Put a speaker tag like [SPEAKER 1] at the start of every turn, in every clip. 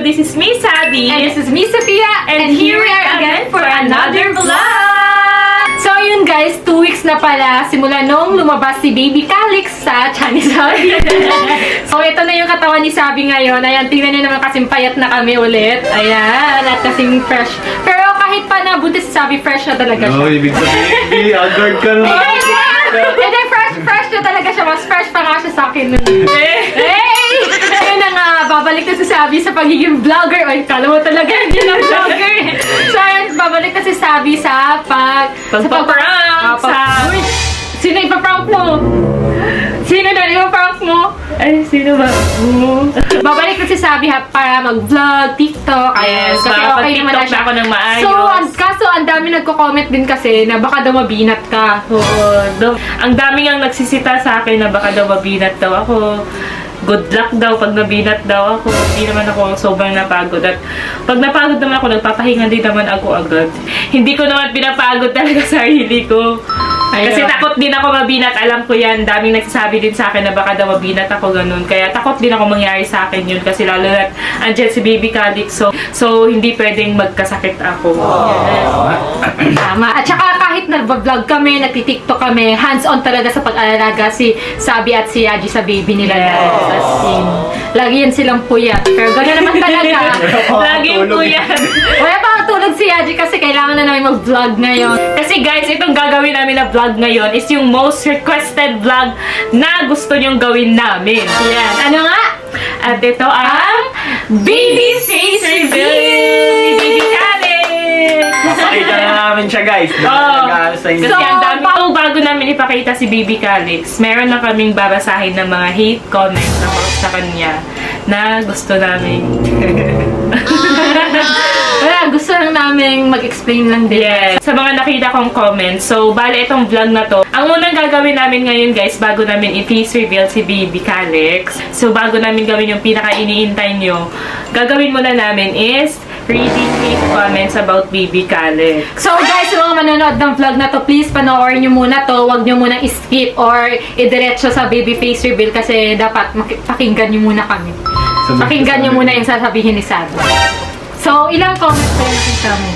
[SPEAKER 1] This is me, Sabi.
[SPEAKER 2] And this is me, Sophia.
[SPEAKER 1] And here we are again for another vlog!
[SPEAKER 2] So yun guys, 2 weeks na pala simula nung lumabas si Baby Calix sa Chani Sabi. So ito na yung katawan ni Sabi ngayon. Ayan, tingnan nyo naman kasing payat na kami ulit. Ayan, at kasing fresh. Pero kahit pa nabuntis si Sabi, fresh na talaga siya.
[SPEAKER 3] No, ibig sabihin, agad ka na.
[SPEAKER 2] Hindi, fresh na talaga siya. Mas fresh pa nga siya sa akin nun. Hey! Ayun na nga, babalik na si Sabi sa pagiging vlogger. Ay, kala mo talaga, hindi na vlogger. So ayun, babalik na si Sabi sa
[SPEAKER 1] Pagpaprank sa...
[SPEAKER 2] Uy, sino ipaprank mo? Sino na ipaprank mo?
[SPEAKER 1] Ay, sino ba?
[SPEAKER 2] Babalik na si Sabi para mag-vlog, TikTok.
[SPEAKER 1] Yes,
[SPEAKER 2] kasi okay naman na
[SPEAKER 1] TikTok
[SPEAKER 2] siya.
[SPEAKER 1] na ako ng maayos.
[SPEAKER 2] So, kaso ang dami nagko-comment din kasi na baka daw mabinat ka.
[SPEAKER 1] Oo, ang daming ang nagsisita sa akin na baka daw mabinat daw ako. Good luck daw pag nabinat daw ako. Hindi naman ako sobrang napagod. At pag napagod naman ako, nagpapahinga din naman ako agad. Hindi ko naman pinapagod talaga sa sarili ko. Kasi takot din ako mabinat. Alam ko yan. Daming nagsasabi din sa akin na baka daw mabinat ako ganun. Kaya takot din ako mangyari sa akin yun. Kasi lalo na andyan si Baby Calix. So hindi pwedeng magkasakit ako. Yes.
[SPEAKER 2] Tama. At saka kahit nag-vlog kami, nagtitiktok kami, hands-on talaga sa pag-alalaga si Sabi at si Yaji sa baby nila.
[SPEAKER 1] Yes.
[SPEAKER 2] Lagi yan silang puyat. Pero gano'n naman talaga.
[SPEAKER 1] Laging po yan.
[SPEAKER 2] Wala pa tulog si Yaji kasi kailangan na namin mag-vlog ngayon.
[SPEAKER 1] Kasi guys, itong gagawin namin na vlog ngayon is yung most requested vlog na gusto nyong gawin namin.
[SPEAKER 2] Yan. Ano nga?
[SPEAKER 1] At ito ang Baby Face Reveal ni Baby Calix!
[SPEAKER 3] Nakita na namin siya, guys. Nag-aalas sa inyo.
[SPEAKER 1] Kasi ang dami bago namin ipakita si Baby Calix, meron na kaming babasahin ng mga hate comments sa kanya na gusto namin.
[SPEAKER 2] Wala, gusto lang namin mag-explain lang din.
[SPEAKER 1] Yes. Sa mga nakita kong comments, so bale itong vlog na to, ang unang gagawin namin ngayon guys, bago namin i-face reveal si Baby Calix, so bago namin gawin yung pinaka-iniintay nyo, gagawin muna namin is reading hate comments about Baby Calix.
[SPEAKER 2] So guys, sa mga manonood ng vlog na to, please panoorin nyo muna to. Huwag nyo munang skip or idiretso sa baby face reveal kasi dapat pakinggan nyo muna kami. Pakinggan nyo muna yung sasabihin ni Sabi. So, ilang comments pa yung nakita mo?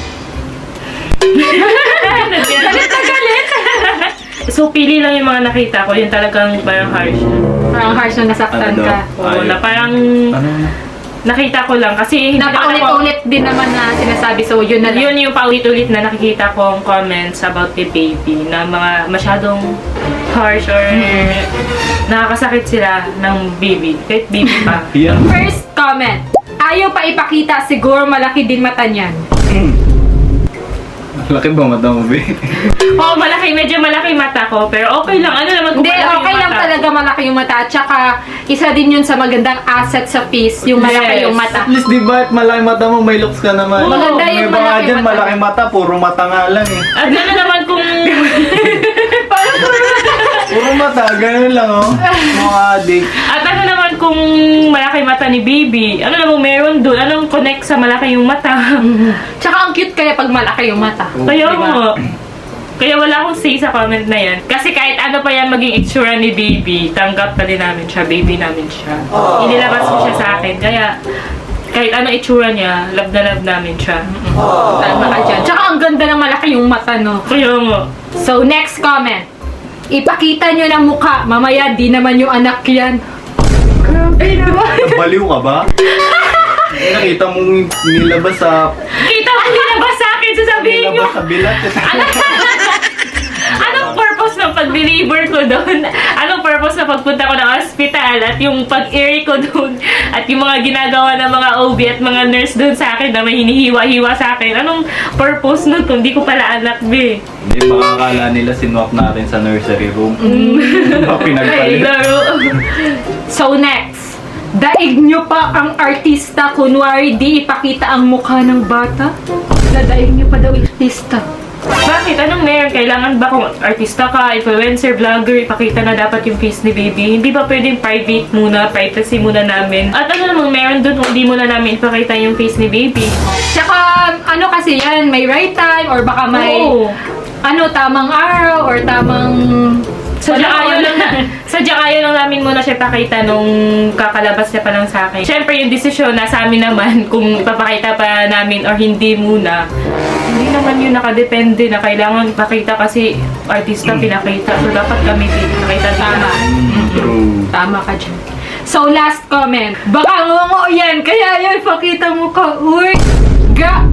[SPEAKER 2] Galit na galit!
[SPEAKER 1] So, pili lang yung mga nakita ko, yung talagang parang harsh.
[SPEAKER 2] Parang harsh na nasaktan
[SPEAKER 3] Ano
[SPEAKER 2] ka.
[SPEAKER 3] daw?
[SPEAKER 1] Oo, na parang
[SPEAKER 3] Ano?
[SPEAKER 1] nakita ko lang kasi hindi
[SPEAKER 2] Napaulit-ulit din naman na sinasabi, so yun na lang.
[SPEAKER 1] Yun yung paulit-ulit na nakikita kong comments about the baby na mga masyadong harsh or nakakasakit sila ng baby. Kahit baby pa.
[SPEAKER 3] Yan.
[SPEAKER 2] First comment. Ayaw pa ipakita, siguro malaki din mata niyan.
[SPEAKER 3] Laki ba mata mo, be?
[SPEAKER 1] Oo, malaki. Medyo malaki mata ko. Pero okay lang. Ano naman kung
[SPEAKER 2] Hindi,
[SPEAKER 1] malaki
[SPEAKER 2] okay
[SPEAKER 1] yung
[SPEAKER 2] lang
[SPEAKER 1] mata?
[SPEAKER 2] talaga malaki yung mata. At saka, isa din yun sa magandang asset sa face, yung malaki
[SPEAKER 1] Yes.
[SPEAKER 2] yung mata.
[SPEAKER 3] At least, di ba, malaki mata mo, may looks ka naman.
[SPEAKER 2] Maganda
[SPEAKER 3] May
[SPEAKER 2] yung
[SPEAKER 3] iba
[SPEAKER 2] malaki
[SPEAKER 3] nga dyan,
[SPEAKER 2] mata.
[SPEAKER 3] malaki mata, puro mata nga lang eh.
[SPEAKER 1] At ano naman kung...
[SPEAKER 3] Puro mata, ganun lang oh. Mga adik.
[SPEAKER 1] At ano naman kung malaki mata ni baby? Ano naman meron doon? Anong connect sa malaki yung mata?
[SPEAKER 2] Tsaka ang cute kaya pag malaki yung mata.
[SPEAKER 1] Kaya
[SPEAKER 2] Diba?
[SPEAKER 1] mo. Kaya wala akong say sa comment na yan. Kasi kahit ano pa yan maging itsura ni baby, tanggap pa din namin siya. Baby namin siya. Inilabas ko siya sa akin. Kaya kahit ano itsura niya, love na love namin siya.
[SPEAKER 2] Tama ka dyan. Tsaka ang ganda ng malaki yung mata, no?
[SPEAKER 1] Kaya mo.
[SPEAKER 2] So, next comment. Ipakita nyo ng mukha. Mamaya, di naman yung anak yan. Grabe naman.
[SPEAKER 3] Baliw ka ba? Nakita mong nilabas sa...
[SPEAKER 1] Kita mo nilabas sa akin, sasabihin nyo.
[SPEAKER 3] Nilabas sa bilat.
[SPEAKER 1] Anong purpose ng pag-deliver ko doon? Anong purpose na pagpunta ko ng hospital at yung pag-airy ko doon at yung mga ginagawa ng mga OB at mga nurse doon sa akin na may hinihiwa-hiwa sa akin? Anong purpose nun kung di ko pala anak, be?
[SPEAKER 3] Hindi, makakala nila sinwap natin sa nursery room. Pinagpalit.
[SPEAKER 1] Laro.
[SPEAKER 2] So, next. Daig nyo pa ang artista. Kunwari, di ipakita ang mukha ng bata. Dadaig nyo pa daw artista.
[SPEAKER 1] Bakit? Anong meron? Kailangan ba kung artista ka, influencer, vlogger, ipakita na dapat yung face ni baby? Hindi ba pwedeng private muna, privacy muna namin? At ano namang meron dun kung hindi muna namin ipakita yung face ni baby?
[SPEAKER 2] Tsaka, ano kasi yan, may right time or baka may
[SPEAKER 1] Oo.
[SPEAKER 2] tamang araw or tamang
[SPEAKER 1] Sadyang ayaw lang namin muna siya pakita nung kakalabas niya pa lang sa akin. Siyempre, yung desisyon nasa amin naman kung ipapakita pa namin or hindi muna. Hindi naman yun nakadepende na kailangan ipakita kasi artista pinakita. So, dapat kami din nakita nila.
[SPEAKER 2] Tama.
[SPEAKER 3] True.
[SPEAKER 2] Tama ka dyan. So, last comment. Baka ngongo yan, kaya yan, pakita mo ka. Uy,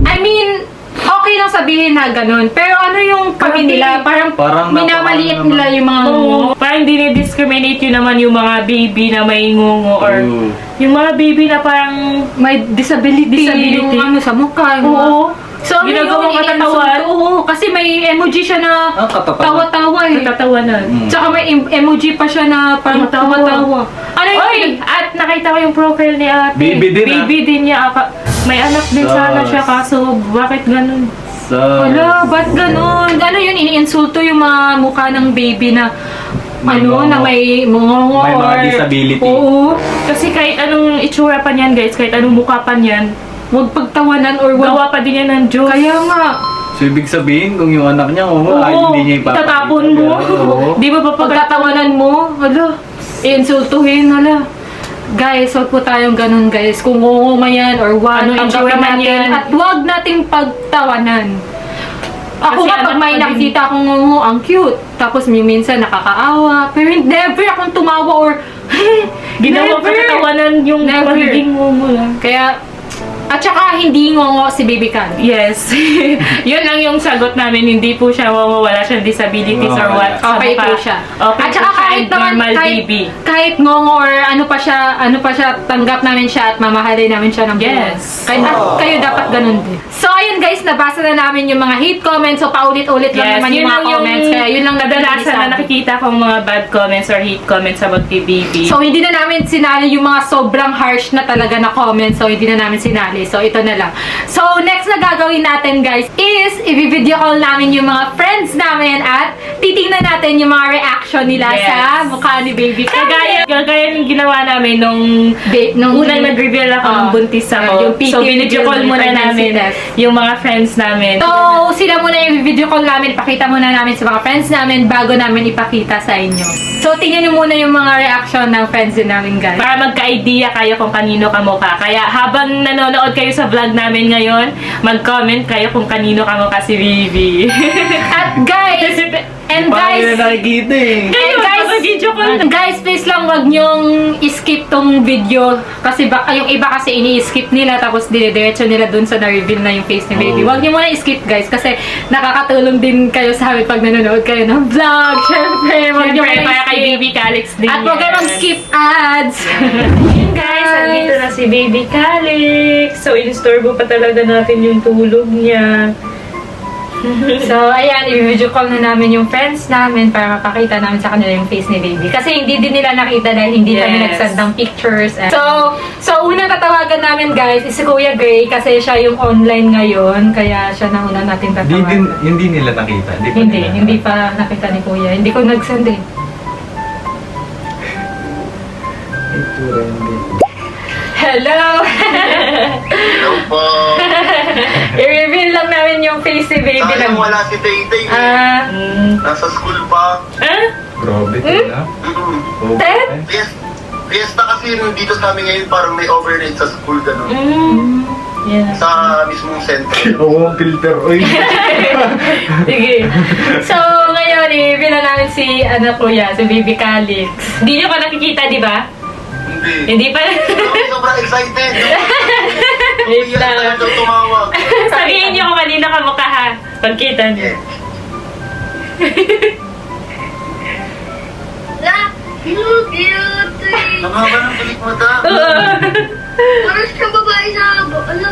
[SPEAKER 2] I mean, okay lang sabihin na ganun. Pero ano yung kami nila? Parang minamaliit
[SPEAKER 3] napaka-
[SPEAKER 2] nila yung mga ngongo.
[SPEAKER 1] Oo. Parang dinidiscriminate yun naman yung mga baby na may ngungo or
[SPEAKER 3] True.
[SPEAKER 1] yung mga baby na parang
[SPEAKER 2] May disability,
[SPEAKER 1] Disability.
[SPEAKER 2] yung ano sa mukha. Yung mga-
[SPEAKER 1] oo.
[SPEAKER 2] So, ano
[SPEAKER 1] Ginagawang
[SPEAKER 2] yun,
[SPEAKER 1] katatawan.
[SPEAKER 2] i-insult? Oo, kasi may emoji siya na
[SPEAKER 3] Ah, katatawa.
[SPEAKER 2] tawa-tawa eh.
[SPEAKER 1] natatawanan.
[SPEAKER 2] Tsaka may emoji pa siya na parang
[SPEAKER 1] Tumatawa.
[SPEAKER 2] tawa-tawa. Ano yun?
[SPEAKER 1] Oy! At nakita ko yung profile ni ate.
[SPEAKER 3] Baby din,
[SPEAKER 1] Baby din niya. May anak din sana
[SPEAKER 3] Sus.
[SPEAKER 1] siya kaso bakit ganun?
[SPEAKER 2] Wala, ba't ganun? Ano yun, iniinsulto yung mga mukha ng baby na
[SPEAKER 3] May
[SPEAKER 2] ano,
[SPEAKER 3] ngongo.
[SPEAKER 2] na may ngongo
[SPEAKER 3] May mga
[SPEAKER 2] or-
[SPEAKER 3] disability.
[SPEAKER 2] Oo.
[SPEAKER 1] Kasi kahit anong itsura pa niyan guys, kahit anong mukha pa niyan,
[SPEAKER 2] Huwag pagtawanan or wag.
[SPEAKER 1] gawa pa din yan ng Diyos.
[SPEAKER 2] Kaya nga,
[SPEAKER 3] So, ibig sabihin, kung yung anak niya, ay hindi niya ipapakita.
[SPEAKER 1] itatapon mo.
[SPEAKER 3] Oo.
[SPEAKER 1] Di ba pa
[SPEAKER 2] pagtatawanan mo, hala, iinsultuhin, hala. Guys, huwag po tayong ganun guys. Kung ngunguma yan or what,
[SPEAKER 1] Anong itsura
[SPEAKER 2] tanggapin
[SPEAKER 1] man
[SPEAKER 2] natin.
[SPEAKER 1] yan.
[SPEAKER 2] At huwag nating pagtawanan. Ako
[SPEAKER 1] Kasi
[SPEAKER 2] nga, pag
[SPEAKER 1] anak
[SPEAKER 2] may
[SPEAKER 1] pa din.
[SPEAKER 2] nakikita akong ngungo, ang cute. Tapos minsan nakakaawa. Pero never akong tumawa or,
[SPEAKER 1] Ginawa pa
[SPEAKER 2] never.
[SPEAKER 1] tatawanan yung
[SPEAKER 2] Never.
[SPEAKER 1] pagiging mo lang.
[SPEAKER 2] Kaya, at saka hindi ngongo si Baby Can.
[SPEAKER 1] Yes. Yun lang yung sagot namin. Hindi po siya wala siyang disabilities or what. Sa
[SPEAKER 2] Okay
[SPEAKER 1] mukha.
[SPEAKER 2] po siya.
[SPEAKER 1] Okay
[SPEAKER 2] At
[SPEAKER 1] po
[SPEAKER 2] saka
[SPEAKER 1] siya,
[SPEAKER 2] kahit naman,
[SPEAKER 1] normal
[SPEAKER 2] kahit,
[SPEAKER 1] baby.
[SPEAKER 2] kahit ngongo or ano pa siya, tanggap namin siya at mamahalin namin siya ng buo.
[SPEAKER 1] Yes.
[SPEAKER 2] Kahit kayo dapat ganun din. So, ayun guys, nabasa na namin yung mga hate comments. So, paulit-ulit lang naman yung
[SPEAKER 1] yun
[SPEAKER 2] mga
[SPEAKER 1] lang
[SPEAKER 2] comments. Kaya yun lang
[SPEAKER 1] kadalasan na nakikita kong mga bad comments or hate comments about kay baby.
[SPEAKER 2] So, hindi na namin sinali yung mga sobrang harsh na talaga na comments. So, hindi na namin sinali. So, ito na lang. So, next na gagawin natin, guys, is i-video call namin yung mga friends namin at titingnan natin yung mga reaction nila
[SPEAKER 1] Yes.
[SPEAKER 2] sa mukha ni Baby.
[SPEAKER 1] Kagaya ng ginawa namin nung
[SPEAKER 2] nung
[SPEAKER 1] unang nag-reveal ako ng buntis ako.
[SPEAKER 2] yung PT
[SPEAKER 1] So, video call muna
[SPEAKER 2] pregnancy
[SPEAKER 1] namin
[SPEAKER 2] test.
[SPEAKER 1] yung mga friends namin.
[SPEAKER 2] So, sila muna yung video call namin, ipakita muna namin sa mga friends namin bago namin ipakita sa inyo. So, tingnan nyo muna yung mga reaction ng friends din namin, guys.
[SPEAKER 1] Para magka-idea kayo kung kanino kamukha. Kaya habang nanonood kayo sa vlog namin ngayon, mag-comment kayo kung kanino kamukha si Bibi.
[SPEAKER 2] At guys, and
[SPEAKER 3] Paano
[SPEAKER 2] guys,
[SPEAKER 3] yun nakikita eh?
[SPEAKER 1] Kayo, video call.
[SPEAKER 2] guys, please lang wag nyong skip tong video kasi yung iba kasi ini-skip nila tapos dire-diretso nila dun sa na-reveal na yung face ni Baby.
[SPEAKER 3] Oh.
[SPEAKER 2] Wag nyo muna i-skip guys kasi nakakatulong din kayo sa amin pag nanonood kayo ng vlog. Syempre, wag nyo
[SPEAKER 1] Siyempre,
[SPEAKER 2] muna
[SPEAKER 1] para kay
[SPEAKER 2] i-skip.
[SPEAKER 1] Baby Calix din
[SPEAKER 2] At wag
[SPEAKER 1] yan.
[SPEAKER 2] kayo mag-skip ads.
[SPEAKER 1] Yun guys, andito na si Baby Calix. So, in-store pa talaga natin yung tulog niya.
[SPEAKER 2] So, ayan, i-video call na namin yung friends namin para mapakita namin sa kanila yung face ni Baby. Kasi hindi din nila nakita dahil hindi kami
[SPEAKER 1] Yes.
[SPEAKER 2] nagsend ng pictures. So, unang tatawagan namin guys is si Kuya Gray kasi siya yung online ngayon. Kaya siya na una natin tatawagan.
[SPEAKER 3] Hindi nila nakita.
[SPEAKER 2] Hindi pa nakita ni Kuya. Hindi ko nag-send eh. Hello!
[SPEAKER 4] Hello po.
[SPEAKER 2] I-reveal lang namin yung face ni Baby.
[SPEAKER 4] Sayang wala si Tay-Tay.
[SPEAKER 2] Ah,
[SPEAKER 4] Nasa school pa.
[SPEAKER 1] Ah?
[SPEAKER 3] Grabe na.
[SPEAKER 4] Mm.
[SPEAKER 2] Ted?
[SPEAKER 4] Fiesta kasi nung dito sa amin ngayon parang may overnight sa school gano'n.
[SPEAKER 1] Yeah.
[SPEAKER 4] Sa mismong center.
[SPEAKER 3] Oo, filter. Uy.
[SPEAKER 1] Sige.
[SPEAKER 2] So, ngayon, i-reveal na namin si, Kuya, si Baby Calix.
[SPEAKER 1] Hindi nyo pa nakikita, di ba?
[SPEAKER 4] Hindi.
[SPEAKER 1] Hindi pa.
[SPEAKER 4] Kami sobrang excited.
[SPEAKER 1] Wait
[SPEAKER 4] Iyak
[SPEAKER 1] lang.
[SPEAKER 4] talagang tumawag.
[SPEAKER 1] Sabihin nyo kung kanina kamukha ha. Pagkita nyo.
[SPEAKER 4] Yeah.
[SPEAKER 5] Cute!
[SPEAKER 4] Ang haba ng balik mata.
[SPEAKER 5] Parang siyang babae sa abo. Ano?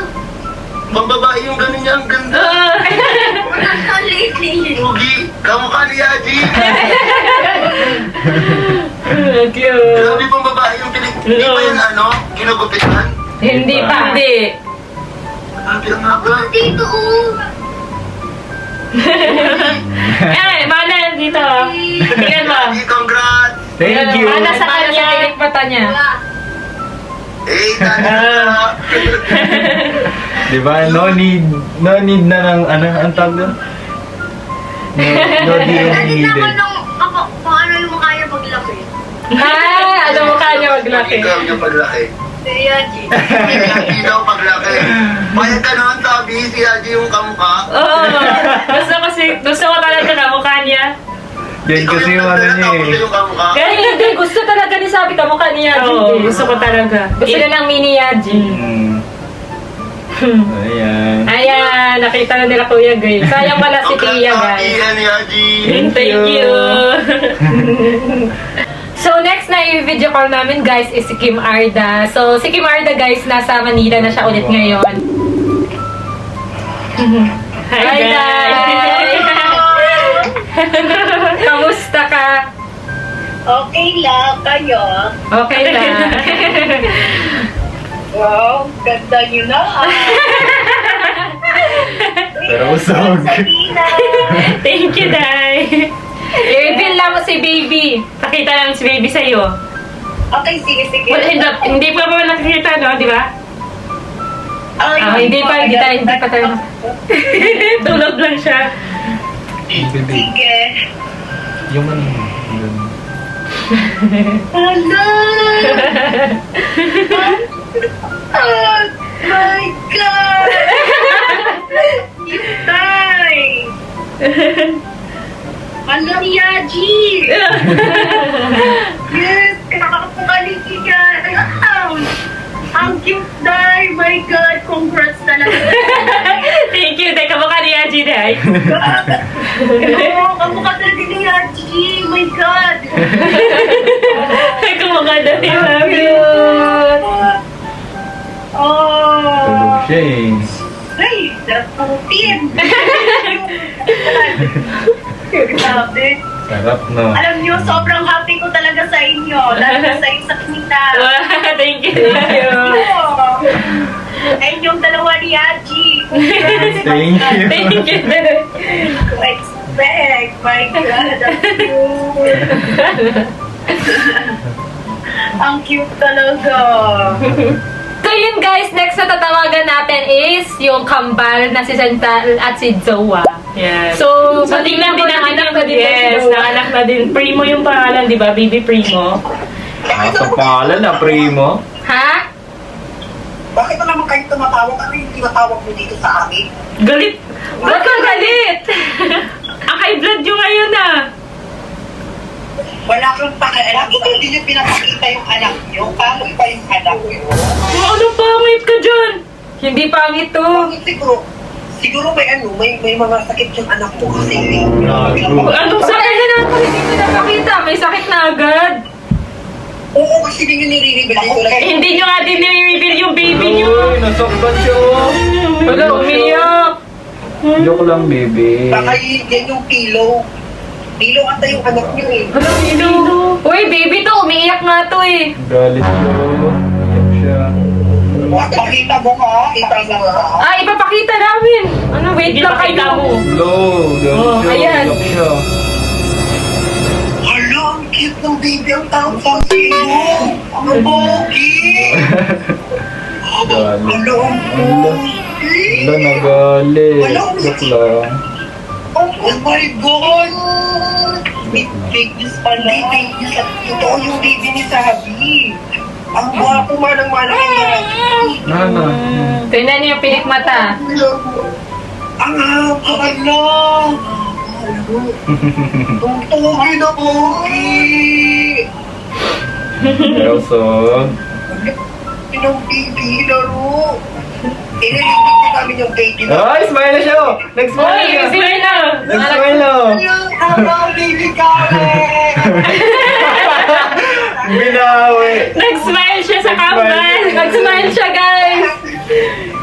[SPEAKER 4] Pambabae yung gano'n niya. Ang ganda.
[SPEAKER 5] Parang sa lately.
[SPEAKER 4] Pugi. Kamukha ni Yaji.
[SPEAKER 1] Cute.
[SPEAKER 4] Grabe pang babae yung pilik. Hindi pa yan ginugupitan.
[SPEAKER 2] Hindi pa.
[SPEAKER 1] Hindi.
[SPEAKER 4] Grabe ang haba.
[SPEAKER 5] Dito, oh.
[SPEAKER 1] Eh, mana dito. Tingnan mo.
[SPEAKER 4] Yaji, congrats.
[SPEAKER 3] Thank you.
[SPEAKER 1] Mana sa
[SPEAKER 2] Para sa
[SPEAKER 1] kanya.
[SPEAKER 2] pilik mata niya.
[SPEAKER 5] Wala.
[SPEAKER 4] Tanya.
[SPEAKER 3] Diba? No need na ng, ang tawag doon? No deal
[SPEAKER 5] Dali
[SPEAKER 3] needed.
[SPEAKER 5] naman nung ako kung ano yung mukha niya paglaki.
[SPEAKER 2] Ano mukha niya maglaki?
[SPEAKER 4] Ikaw yung paglaki.
[SPEAKER 5] Si Yaji.
[SPEAKER 4] Hindi daw paglaki. Bayad ka naman sabi, si Yaji yung kamukha.
[SPEAKER 1] Oo. Gusto ko talaga na mukha niya.
[SPEAKER 3] Yan kasi yung ano niya
[SPEAKER 4] Tapos
[SPEAKER 3] eh.
[SPEAKER 4] yung kamukha.
[SPEAKER 2] Kaya hindi, gusto talaga ni Sabi kamukha ni Yaji.
[SPEAKER 1] Oo, gusto ko talaga.
[SPEAKER 2] Gusto na ng mini Yaji.
[SPEAKER 3] Ayan.
[SPEAKER 2] Ayan, nakita na nila Kuya Gray. Sayang pala si Tia, guys.
[SPEAKER 4] Yan, Yaji.
[SPEAKER 1] Thank you.
[SPEAKER 2] So, next na i-video call namin, guys, is si Kim Arda. So, si Kim Arda, guys, nasa Manila na siya ulit ngayon.
[SPEAKER 1] Hi,
[SPEAKER 2] Hi,
[SPEAKER 1] guys.
[SPEAKER 2] Kamusta ka?
[SPEAKER 5] Okay lang, kayo.
[SPEAKER 2] Okay lang.
[SPEAKER 5] Wow, ganda niyo na.
[SPEAKER 3] Pero usog.
[SPEAKER 5] Sabina.
[SPEAKER 1] Thank you, Day.
[SPEAKER 2] I-reveal lang mo si Baby.
[SPEAKER 1] Pakita lang si baby sa'yo.
[SPEAKER 5] Okay, sige.
[SPEAKER 1] Well, hindi pa ba nakikita, no? Di ba?
[SPEAKER 2] Hindi pa tayo.
[SPEAKER 1] Tulog lang siya.
[SPEAKER 5] Sige.
[SPEAKER 3] Yung ano. Yun.
[SPEAKER 5] Hala! Oh my God! Yutay! Hala, Yaji! Yes, kakapagalikigan! Ang cute, Day! My God, congrats talaga!
[SPEAKER 1] Thank you, Day. Kamukha ni Yaji, Day.
[SPEAKER 5] Oo, kamukha talaga ni Yaji! My God!
[SPEAKER 1] Kamukha daw ni Mami.
[SPEAKER 5] Oh!
[SPEAKER 3] Tulog siya eh.
[SPEAKER 5] Ay, sarap putin! Grabe.
[SPEAKER 3] Sarap no.
[SPEAKER 5] Alam niyo, sobrang happy ko talaga sa inyo. Lalo na sa isa kanina.
[SPEAKER 1] Wow, thank you.
[SPEAKER 5] Ay, yung dalawa ni Yaji.
[SPEAKER 3] Thank you.
[SPEAKER 1] Thank you.
[SPEAKER 5] Expect. My God, ang cute. Ang cute talaga.
[SPEAKER 2] So yun guys, next na tatawagan natin is yung kambal na si Chantal at si Zoa.
[SPEAKER 1] Yes.
[SPEAKER 2] So,
[SPEAKER 1] tingnan din natin
[SPEAKER 2] anak
[SPEAKER 1] yung
[SPEAKER 2] na din
[SPEAKER 1] yes,
[SPEAKER 2] si Zoa.
[SPEAKER 1] nanganak na din. Primo yung pangalan, di ba? Baby Primo.
[SPEAKER 3] Sa pangalan na primo.
[SPEAKER 2] Ha?
[SPEAKER 6] Bakit na naman kayo tumatawag? Ano yung tinatawag mo dito sa amin?
[SPEAKER 1] Galit.
[SPEAKER 2] Ba't ka galit?
[SPEAKER 1] Ang high blood yung ngayon ah.
[SPEAKER 6] Wala kang pakialam. Ito hindi nyo pinapakita yung anak nyo. Paano iba yung anak nyo?
[SPEAKER 1] Ano pangit ka dyan?
[SPEAKER 2] Hindi pangit to.
[SPEAKER 6] Bakit siguro may mga sakit yung anak mo kasi.
[SPEAKER 3] Gago.
[SPEAKER 1] Anong
[SPEAKER 2] Sa
[SPEAKER 1] sakit?
[SPEAKER 2] kanya na ako hindi ko napakita. May sakit na agad.
[SPEAKER 6] Oo, kasi hindi nyo nire-reveal dito lang.
[SPEAKER 1] Hindi nyo nga din nire-reveal yung baby nyo.
[SPEAKER 3] Uy, nasaktan siya oh.
[SPEAKER 1] Wala, umiyak.
[SPEAKER 3] Joke lang, baby.
[SPEAKER 6] Baka yan yung pillow. Pillow ata yung anak nyo eh.
[SPEAKER 1] Wala, sino?
[SPEAKER 2] Uy, baby to. Umiiyak nga to eh.
[SPEAKER 3] Galit siya. Iyak siya.
[SPEAKER 6] Pakita mo ka. Kita mo ka.
[SPEAKER 2] Ah, ipapakita namin. Ano, wait lang
[SPEAKER 1] Ipakita
[SPEAKER 2] kayo.
[SPEAKER 1] mo.
[SPEAKER 3] Hello. Galit siya.
[SPEAKER 2] ayan.
[SPEAKER 3] Iyak siya.
[SPEAKER 6] Hala, ang cute ng baby. Ang tawag sa sa'yo. Ang pogi.
[SPEAKER 3] Galit.
[SPEAKER 6] Hala, ang pogi.
[SPEAKER 3] Wala, nagalit. Joke lang.
[SPEAKER 6] Oh my God! May fake news pala. May fake news. Totoo yung baby ni Sabi. Ang gwapo manang-manang niya.
[SPEAKER 3] Nana.
[SPEAKER 2] Tingnan niyo yung pilik mata.
[SPEAKER 6] Ang hapala! Ang pogi na pogi!
[SPEAKER 3] Pero so,
[SPEAKER 6] Yung baby, laro. Iniligpit ko namin yung baby na.
[SPEAKER 3] ay, smile na siya. oh. Nag-smile
[SPEAKER 1] Uy,
[SPEAKER 3] na.
[SPEAKER 1] sino na?
[SPEAKER 3] Nag-smile na. oh.
[SPEAKER 6] Hello, baby Karen!
[SPEAKER 3] Binawi.
[SPEAKER 1] Nag-smile siya sa kambal.
[SPEAKER 2] Nag-smile siya, guys.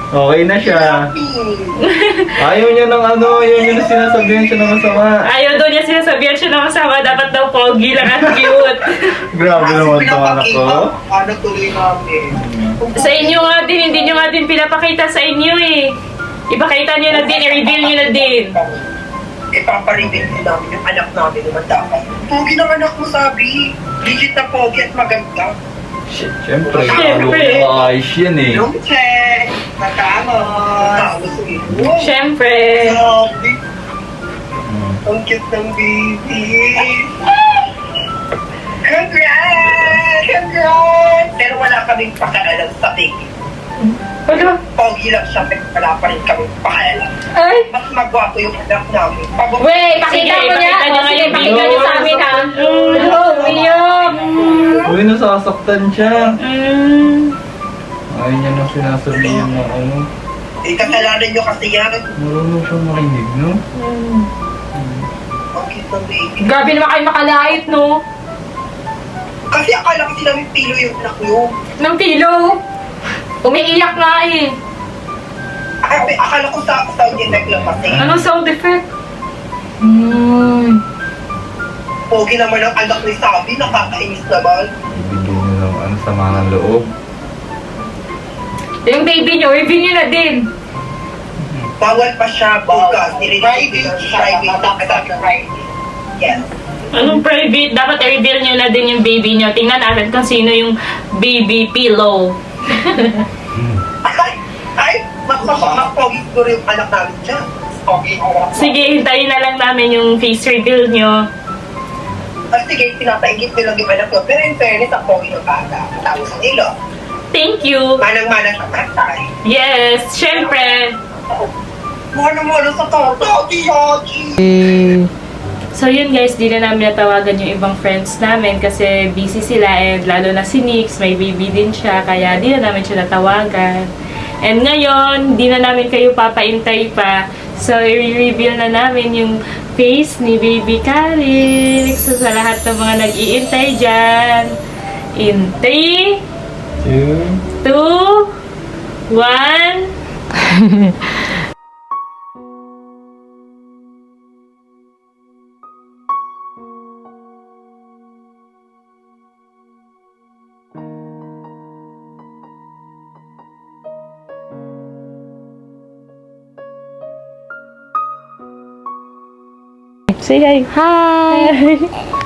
[SPEAKER 3] Okay na siya. Ayaw niya ng ano, ayaw niya na sinasabihan siya ng masama.
[SPEAKER 1] Ayaw daw niya sinasabihan siya ng kasama. Dapat daw pogi lang at cute.
[SPEAKER 3] Grabe naman itong anak ko.
[SPEAKER 6] Ano tuloy namin?
[SPEAKER 1] Sa inyo nga din, hindi nyo nga din pinapakita sa inyo eh. Ipakita nyo na din, i-reveal nyo na din.
[SPEAKER 6] Ipaparibig din namin yung anak namin naman dapat. Pogi ng anak mo, Sabi. Legit na pogi at maganda.
[SPEAKER 3] Siyempre,
[SPEAKER 1] Siyempre.
[SPEAKER 3] ayos yan eh.
[SPEAKER 6] Yung check. Matamos.
[SPEAKER 1] Siyempre.
[SPEAKER 6] Sabi. Ang cute ng baby. Congrats! Pero wala kaming pakialam sa baby.
[SPEAKER 2] Ano?
[SPEAKER 6] Pogi lang siya, pero wala pa rin kaming pakialam.
[SPEAKER 2] Ay!
[SPEAKER 6] Mas magwapo yung anak namin.
[SPEAKER 2] Wait, pakita
[SPEAKER 1] Sige,
[SPEAKER 2] mo niya.
[SPEAKER 1] pakita niyo nga
[SPEAKER 2] Sige,
[SPEAKER 1] yung
[SPEAKER 2] pakita
[SPEAKER 1] video.
[SPEAKER 2] niyo sa amin ha. Hello, umiyak.
[SPEAKER 3] Uy, nasasaktan siya.
[SPEAKER 1] Mm.
[SPEAKER 3] Ayaw niya nang sinasabihan na ano.
[SPEAKER 6] Eh, kasalanan nyo kasi yan.
[SPEAKER 3] Marunong siya makinig, no?
[SPEAKER 6] Ang cute ng baby.
[SPEAKER 2] Grabe naman kayo makalait, no?
[SPEAKER 6] Kasi akala kasi namin pilo yung anak nyo.
[SPEAKER 2] Ng pilo. Umiiyak nga eh.
[SPEAKER 6] Ay, akala ko sa sound effect lang kasi.
[SPEAKER 2] Anong sound effect?
[SPEAKER 6] Pogi naman ang anak ni Sabi, nakakainis naman.
[SPEAKER 3] Ibigay niyo ng ano, sama ng loob.
[SPEAKER 2] Yung baby nyo, review nyo na din.
[SPEAKER 6] Bawal pa siya bukas. Private siya. Private. Yes.
[SPEAKER 1] Anong private? Dapat i-reveal nyo na din yung baby nyo. Tingnan natin kung sino yung baby pillow.
[SPEAKER 6] Mas pogi siguro yung anak namin dyan. Pogi.
[SPEAKER 1] Sige, hintayin na lang namin yung face reveal nyo.
[SPEAKER 6] Sige, pinapaingit nyo lang yung anak ko. Pero in fairness, ang pogi ng bata. Tapos ang ilo.
[SPEAKER 1] Thank you!
[SPEAKER 6] Manang-manang sa tatay.
[SPEAKER 1] Yes, syempre!
[SPEAKER 6] Mano-mano sa tatay.
[SPEAKER 1] So yun guys, di na namin natawagan yung ibang friends namin kasi busy sila and lalo na si Nix, may baby din siya kaya di na namin siya natawagan. And ngayon, di na namin kayo papaintay pa. So i-reveal na namin yung face ni Baby Calix. So sa lahat ng mga nag-iintay dyan. In 3, 2, 1... Say hi. Hi.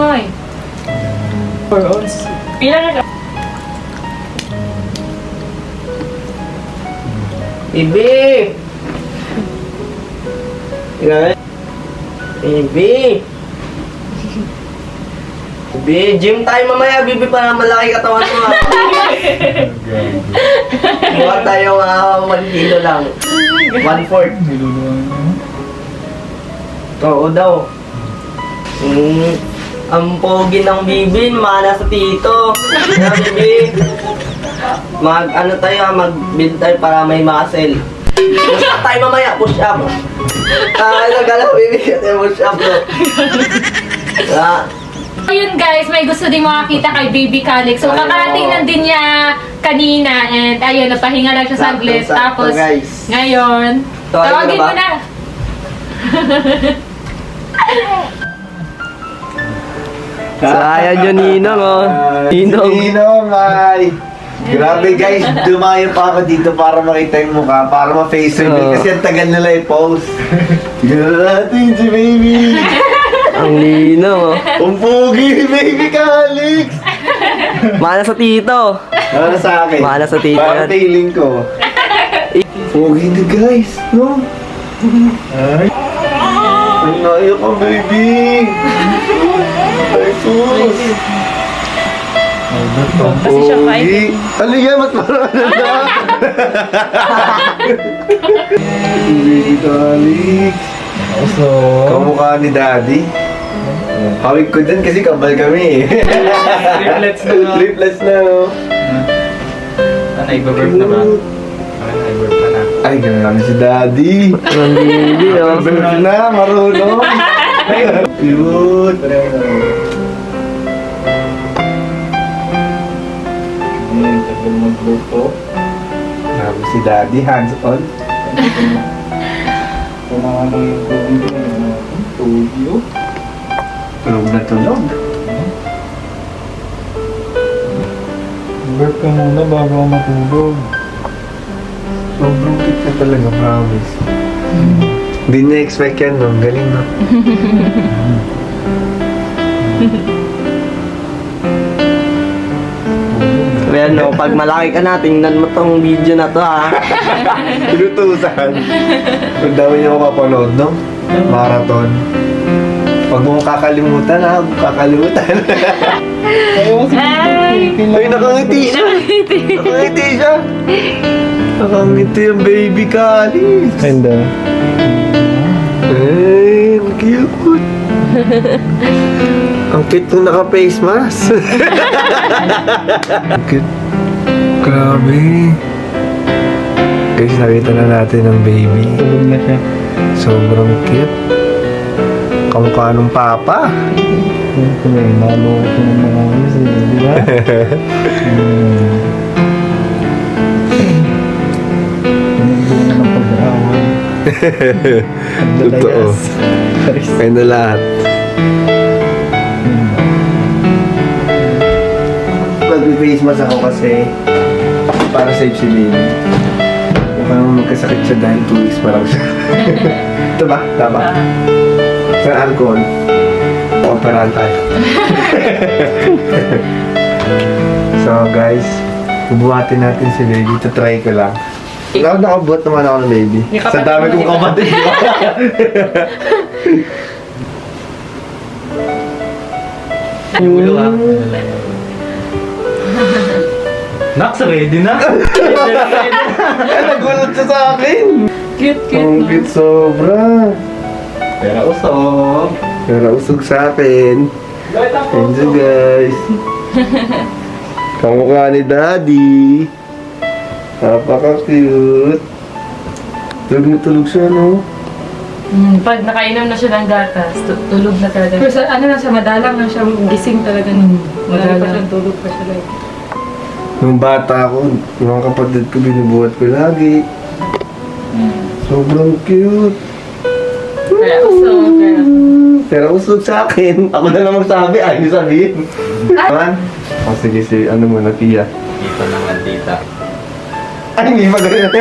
[SPEAKER 2] Hoy.
[SPEAKER 1] Ilan na
[SPEAKER 7] Bibi! Ilan? Bibi! Bibi, gym tayo mamaya, Bibi, para malaki katawan mo. Buhat tayo 1 kilo lang. 1/4. Oo daw. Ang pogi ng Bibi, mana sa tito. Kaya Bibi, mag-build tayo para may muscle. Push up tayo mamaya, push up. Nagalaw, Bibi, kasi push up, no?
[SPEAKER 2] Ayun guys, may gusto din makakita kay Baby Calix. So kakarating lang din niya kanina and ayun, napahinga lang siya saglit.
[SPEAKER 7] Sakto,
[SPEAKER 2] Tapos
[SPEAKER 7] guys.
[SPEAKER 2] ngayon,
[SPEAKER 7] Tawagin
[SPEAKER 2] tawagin
[SPEAKER 7] mo
[SPEAKER 2] mo
[SPEAKER 7] na
[SPEAKER 2] na.
[SPEAKER 7] Sayang yun, Ninong, oh. Ninong.
[SPEAKER 3] Ninong, ay. Grabe guys, dumayo pa ako dito para makita yung mukha, para ma-face reveal, kasi ang tagal nila i-post. Tignan natin si baby.
[SPEAKER 7] Ang Ninong, oh.
[SPEAKER 3] Ang pogi, baby Calix.
[SPEAKER 7] Mana sa tito.
[SPEAKER 3] Ano sa akin?
[SPEAKER 7] Mana sa tito
[SPEAKER 3] Para
[SPEAKER 7] yan.
[SPEAKER 3] feeling ko. Pogi na guys, no? Ay. Ang naiyak ka, baby. Ay, sus.
[SPEAKER 1] Kasi siya
[SPEAKER 3] Pogi. Ano yan? Mas marami na. Baby Calix. Kamukha ni Daddy. Hawig ko dyan kasi kabal kami.
[SPEAKER 1] Triplets na, no?
[SPEAKER 3] Triplets na, no?
[SPEAKER 8] Nag-burp na ba? Nag-burp na na.
[SPEAKER 3] Ay, grabe si Daddy.
[SPEAKER 7] Ang Bibi, oh.
[SPEAKER 3] Burp na, marunong. Cute. Tagal magluto. Grabe si Daddy, hands on.
[SPEAKER 8] Kung yung tubig
[SPEAKER 3] Tulog na tulog.
[SPEAKER 8] burp ka muna bago ako matulog.
[SPEAKER 3] Sobrang cute na talaga, promise. Hindi niya expect yan, no? Galing, no?
[SPEAKER 7] Kaya no, pag malaki ka na, tingnan mo tong video na to, ha.
[SPEAKER 3] Pinutusan. Pag daw niya ako kapanood, no? Marathon. Pag mo kakalimutan, ha? Kakalimutan.
[SPEAKER 1] Ay!
[SPEAKER 3] Ay, nakangiti siya. Nakangiti siya. Nakangiti yung baby Calix.
[SPEAKER 8] Ganda.
[SPEAKER 3] Ay, ang cute. Ang cute nung naka-face mask. Ang cute. Grabe. Guys, nakita na natin ang baby.
[SPEAKER 8] Tulog na siya.
[SPEAKER 3] Sobrang cute. Kamukha nung papa.
[SPEAKER 8] Siyempre, nalo ko ng mga amis eh, di ba? Pinagbuo na ng pag-aaway.
[SPEAKER 3] Totoo.
[SPEAKER 8] Charis.
[SPEAKER 3] Kaya na lahat. Mag-face mask ako kasi para safe si baby. Kung paano magkasakit siya dahil 2 weeks pa lang siya. Ito ba? Tama? Sa alcohol. Operahan tayo. So guys, bubuhatin natin si baby. Try ko lang. Nakabuhat naman ako ng baby. Sa dami kong kapatid.
[SPEAKER 8] Ulo ah. Nax, ready na?
[SPEAKER 3] Nagulat siya sa akin.
[SPEAKER 1] Cute,
[SPEAKER 3] Ang cute sobra.
[SPEAKER 8] Pero usok.
[SPEAKER 3] Pero usog sa akin. Thank you guys. Kamukha ni Daddy. Napaka-cute. Tulog na tulog siya, no?
[SPEAKER 1] Pag nakainom na siya ng gatas, tulog na talaga.
[SPEAKER 2] Pero sa, ano na siya, madalang na siya, gising talaga. Madalang pa siya, tulog pa siya. Like.
[SPEAKER 3] Nung bata ako, yung mga kapatid ko, binubuhat ko lagi. Sobrang cute.
[SPEAKER 1] Kaya
[SPEAKER 3] Pero usog sa akin. Ako na lang magsabi, ayaw niyo sabihin. Naman? O sige, si ano muna, Tia.
[SPEAKER 8] Dito naman, tita.
[SPEAKER 3] Ay, hindi pa ganyan.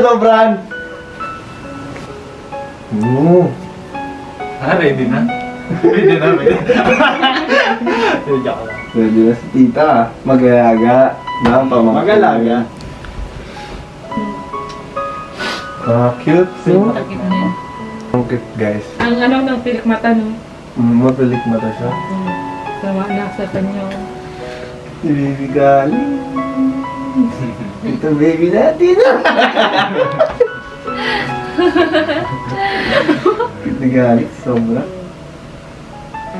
[SPEAKER 3] Sobrang.
[SPEAKER 8] Ready na? Ready na, ready. Joke lang.
[SPEAKER 3] Pwede na si Tita. Mag-alaga.
[SPEAKER 8] Mag-alaga.
[SPEAKER 3] Cute. No? Ang cute, guys.
[SPEAKER 2] Ang ano ng pilik mata, no?
[SPEAKER 3] Mapilik mata siya.
[SPEAKER 2] Tama na sa kanya.
[SPEAKER 3] Si Baby Galing. Ito baby natin. Ito Galing, sobra.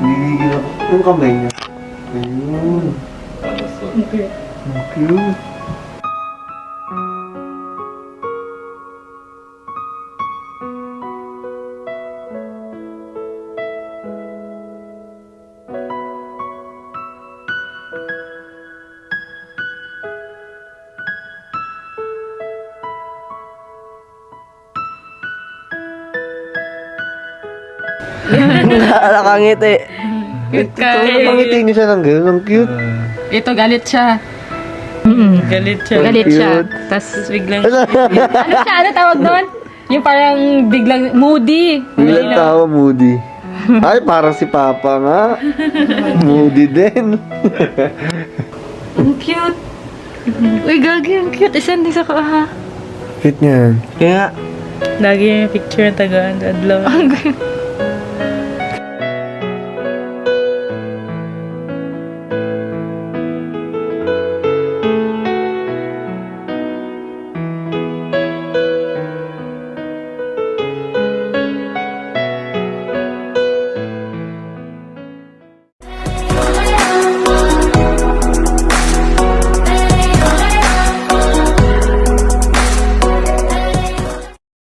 [SPEAKER 3] Niligil ako. Yung kamay niya. Ayun.
[SPEAKER 2] Okay.
[SPEAKER 3] Ang cute.
[SPEAKER 7] Nakangiti.
[SPEAKER 2] Cute ka.
[SPEAKER 3] Pangitin niya siya ng gano'n. Ang cute.
[SPEAKER 2] Ito, galit siya.
[SPEAKER 1] Galit siya.
[SPEAKER 2] Galit siya.
[SPEAKER 1] Tapos biglang
[SPEAKER 2] Ano siya? Ano tawag doon? Yung parang biglang moody.
[SPEAKER 3] Bilang tawa, Moody. Ay, parang si Papa nga. Moody din.
[SPEAKER 2] Ang cute. Uy, gagi, ang cute. Isang din sa ko, ha?
[SPEAKER 3] Cute niyan.
[SPEAKER 7] Kaya,
[SPEAKER 1] lagi yung picture ng tagaan. Adlaw.